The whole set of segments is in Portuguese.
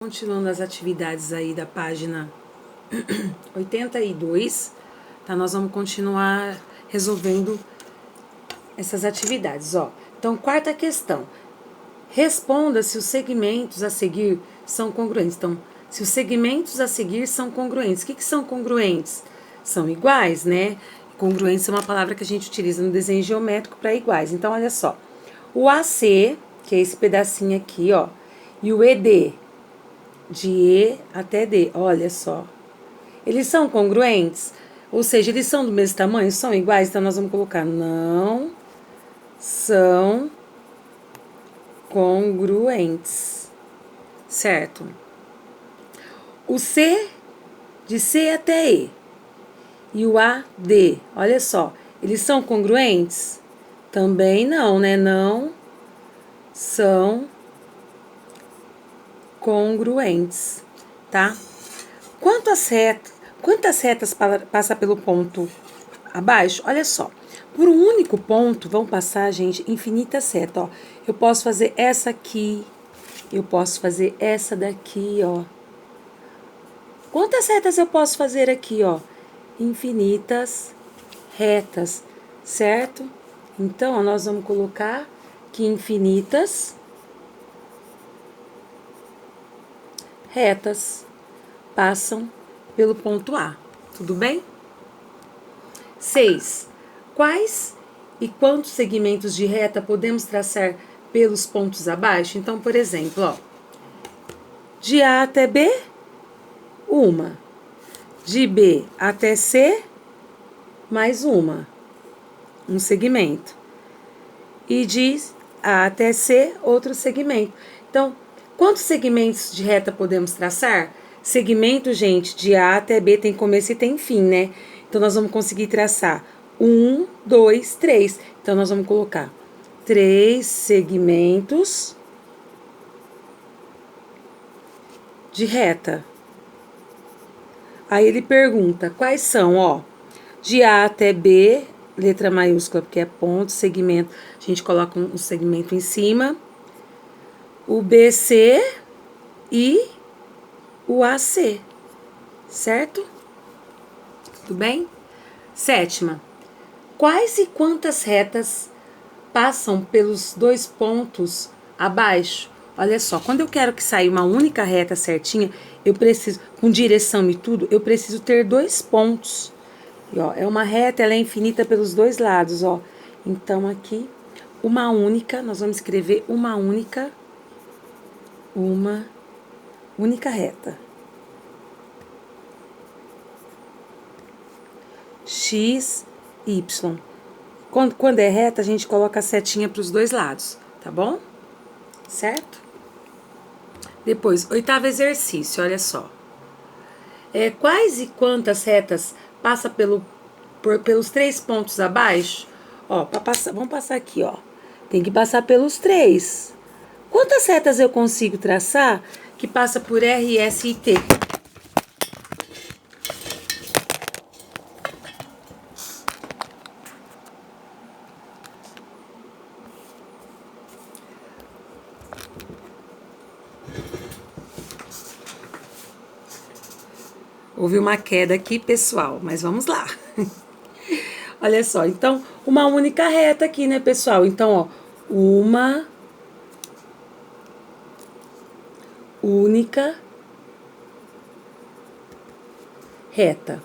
Continuando as atividades aí da página 82, tá? Nós vamos continuar resolvendo essas atividades, ó. Então, quarta questão. Responda se os segmentos a seguir são congruentes. Então, se os segmentos a seguir são congruentes. O que são congruentes? São iguais, né? Congruentes é uma palavra que a gente utiliza no desenho geométrico para iguais. Então, olha só. O AC, que é esse pedacinho aqui, ó, e o ED, de E até D, olha só. Eles são congruentes? Ou seja, eles são do mesmo tamanho? São iguais? Então, nós vamos colocar não são congruentes. Certo? O C, de C até E, e o AD, olha só. Eles são congruentes? Também não, né? Não são congruentes, tá? Quantas retas passa pelo ponto abaixo? Olha só. Por um único ponto vão passar, gente, infinitas setas, ó. Eu posso fazer essa aqui, eu posso fazer essa daqui, ó. Quantas retas eu posso fazer aqui, ó? Infinitas retas, certo? Então, ó, nós vamos colocar que infinitas retas passam pelo ponto A. Tudo bem? 6. Quais e quantos segmentos de reta podemos traçar pelos pontos abaixo? Então, por exemplo, ó, de A até B, uma. De B até C, mais uma. Um segmento. E de A até C, outro segmento. Então, quantos segmentos de reta podemos traçar? Segmento, gente, de A até B tem começo e tem fim, né? Então, nós vamos conseguir traçar 1, 2, 3. Então, nós vamos colocar 3 segmentos de reta. Aí ele pergunta, quais são, ó? De A até B, letra maiúscula, porque é ponto, segmento. A gente coloca um segmento em cima. O BC e o AC, certo? Tudo bem? 7ª. Quais e quantas retas passam pelos dois pontos abaixo? Olha só, quando eu quero que saia uma única reta certinha, eu preciso, com direção e tudo, eu preciso ter dois pontos. E, ó, é uma reta, ela é infinita pelos dois lados, ó. Então, aqui, uma única, nós vamos escrever uma única reta. X, Y. Quando é reta, a gente coloca a setinha para os dois lados, tá bom? Certo? Depois, 8º exercício, olha só. Quais e quantas retas passa pelos 3 pontos abaixo? Ó, vamos passar aqui, ó. Tem que passar pelos 3. Quantas retas eu consigo traçar que passa por R, S e T? Houve uma queda aqui, pessoal, mas vamos lá. Olha só, então, uma única reta aqui, né, pessoal? Então, ó, uma única reta.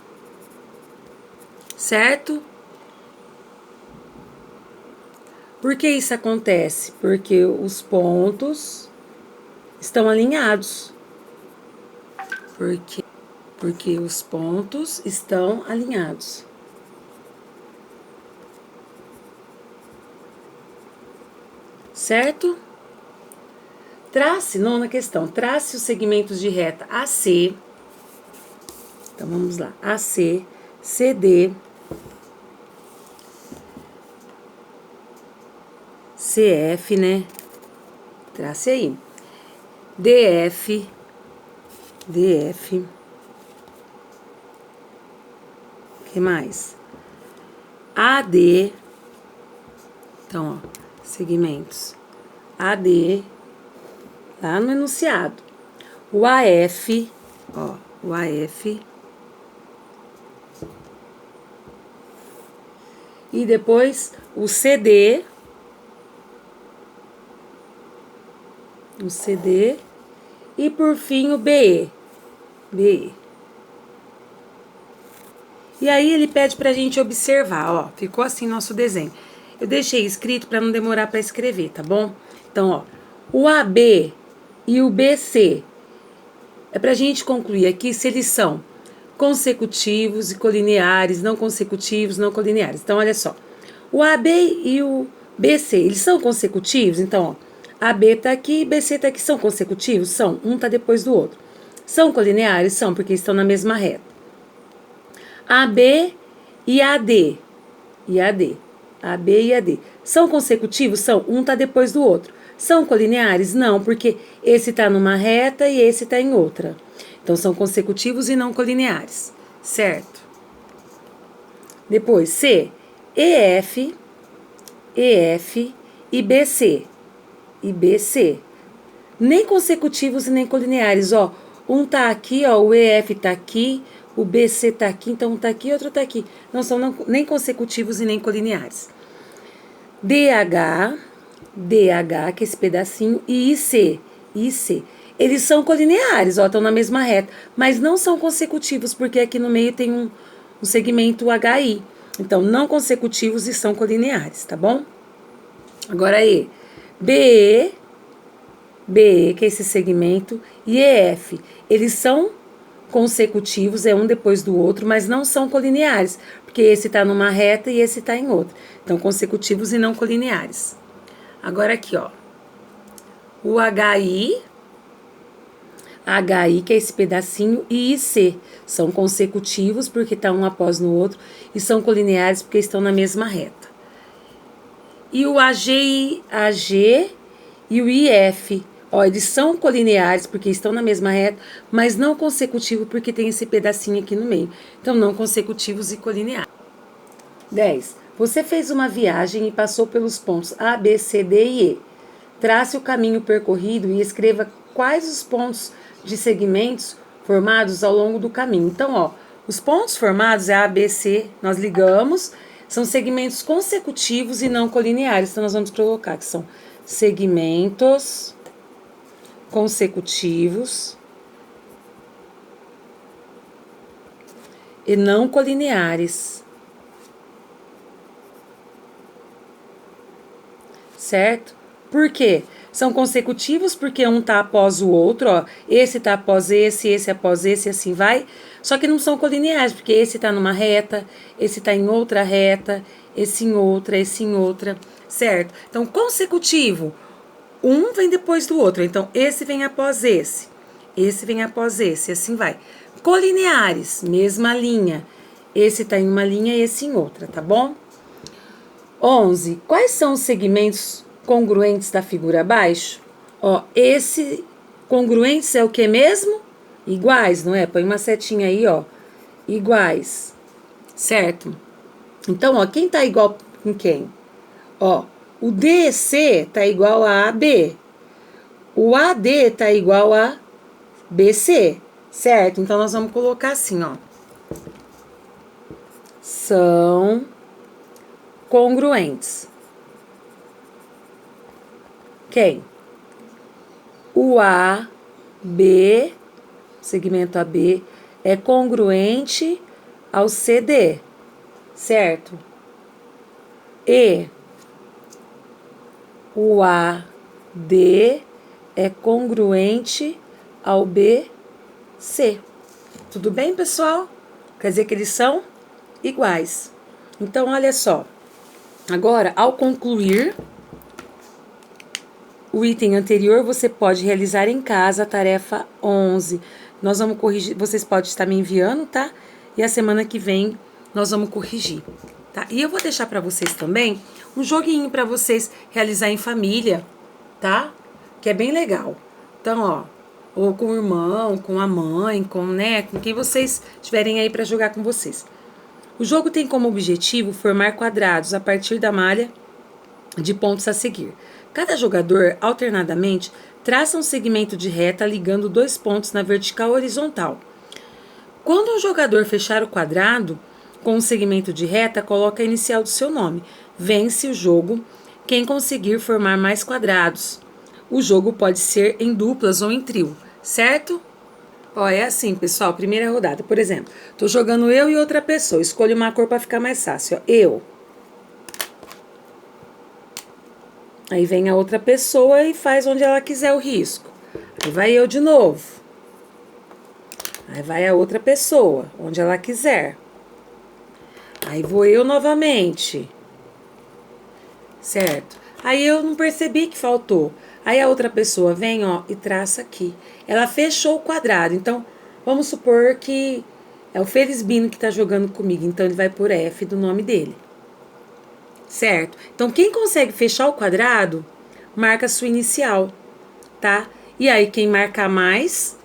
Certo? Por que isso acontece? Porque os pontos estão alinhados. Porque os pontos estão alinhados. Certo? Trace, nona questão, trace os segmentos de reta AC. Então, vamos lá. AC, CD, CF, né? Trace aí. DF, DF. O que mais? AD. Então, ó, segmentos. AD, lá no enunciado. o AF, ó, o AF, e depois o CD, e por fim o BE. E aí ele pede pra gente observar, ó, ficou assim nosso desenho. Eu deixei escrito para não demorar para escrever, tá bom? Então, ó, o AB e o BC é pra gente concluir aqui se eles são consecutivos e colineares, não consecutivos, não colineares. Então, olha só. O AB e o BC, eles são consecutivos? Então, ó, AB tá aqui e BC tá aqui. São consecutivos? São. Um tá depois do outro. São colineares? São, porque estão na mesma reta. AB e AD. AB e AD. São consecutivos? São. Um tá depois do outro. São colineares? Não, porque esse tá numa reta e esse tá em outra. Então, são consecutivos e não colineares, certo? Depois, C, EF e BC. Nem consecutivos e nem colineares, ó. Um tá aqui, ó, o EF tá aqui, o BC tá aqui, então um tá aqui e outro tá aqui. Não são nem consecutivos e nem colineares. DH, que é esse pedacinho, e IC. Eles são colineares, ó, estão na mesma reta, mas não são consecutivos, porque aqui no meio tem um segmento HI. Então, não consecutivos e são colineares, tá bom? Agora E. BE, que é esse segmento, e EF. Eles são consecutivos, é um depois do outro, mas não são colineares, porque esse está numa reta e esse está em outra. Então, consecutivos e não colineares. Agora aqui, ó. O HI, que é esse pedacinho, e IC. São consecutivos, porque está um após no outro, e são colineares, porque estão na mesma reta. E o AG e o IF, ó, eles são colineares, porque estão na mesma reta, mas não consecutivos, porque tem esse pedacinho aqui no meio. Então, não consecutivos e colineares. 10. Você fez uma viagem e passou pelos pontos A, B, C, D e E. Trace o caminho percorrido e escreva quais os pontos de segmentos formados ao longo do caminho. Então, ó, os pontos formados é A, B, C, nós ligamos, são segmentos consecutivos e não colineares. Então, nós vamos colocar que são segmentos consecutivos e não colineares. Certo? Por quê? São consecutivos porque um tá após o outro, ó. Esse tá após esse após esse, assim vai. Só que não são colineares, porque esse tá numa reta, esse tá em outra reta, esse em outra, certo? Então, consecutivo, um vem depois do outro. Então, esse vem após esse vem após esse, assim vai. Colineares, mesma linha. Esse tá em uma linha e esse em outra, tá bom? 11. Quais são os segmentos congruentes da figura abaixo? Ó, esse congruentes é o que mesmo? Iguais, não é? Põe uma setinha aí, ó. Iguais. Certo? Então, ó, quem tá igual com quem? Ó, o DC tá igual a AB. O AD tá igual a BC. Certo? Então, nós vamos colocar assim, ó. São congruentes. Quem? O AB, segmento AB, é congruente ao CD, certo? E o AD é congruente ao BC. Tudo bem, pessoal? Quer dizer que eles são iguais. Então, olha só. Agora, ao concluir o item anterior, você pode realizar em casa a tarefa 11. Nós vamos corrigir, vocês podem estar me enviando, tá? E a semana que vem nós vamos corrigir, tá? E eu vou deixar para vocês também um joguinho para vocês realizar em família, tá? Que é bem legal. Então, ó, ou com o irmão, com a mãe, com quem vocês tiverem aí para jogar com vocês. O jogo tem como objetivo formar quadrados a partir da malha de pontos a seguir. Cada jogador, alternadamente, traça um segmento de reta ligando 2 pontos na vertical e horizontal. Quando um jogador fechar o quadrado com um segmento de reta, coloca a inicial do seu nome. Vence o jogo quem conseguir formar mais quadrados. O jogo pode ser em duplas ou em trio, certo? Ó, é assim, pessoal, primeira rodada. Por exemplo, tô jogando eu e outra pessoa. Escolho uma cor para ficar mais fácil, ó. Eu. Aí vem a outra pessoa e faz onde ela quiser o risco. Aí vai eu de novo. Aí vai a outra pessoa, onde ela quiser. Aí vou eu novamente. Certo? Aí eu não percebi que faltou. Aí a outra pessoa vem, ó, e traça aqui. Ela fechou o quadrado. Então, vamos supor que é o Felisbino que tá jogando comigo. Então, ele vai por F do nome dele. Certo? Então, quem consegue fechar o quadrado, marca a sua inicial, tá? E aí, quem marcar mais,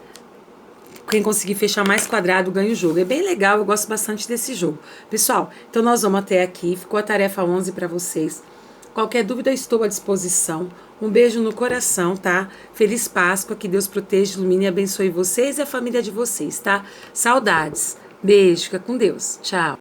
quem conseguir fechar mais quadrado, ganha o jogo. É bem legal, eu gosto bastante desse jogo. Pessoal, então nós vamos até aqui. Ficou a tarefa 11 para vocês. Qualquer dúvida, eu estou à disposição. Um beijo no coração, tá? Feliz Páscoa, que Deus proteja, ilumine e abençoe vocês e a família de vocês, tá? Saudades. Beijo, fica com Deus. Tchau.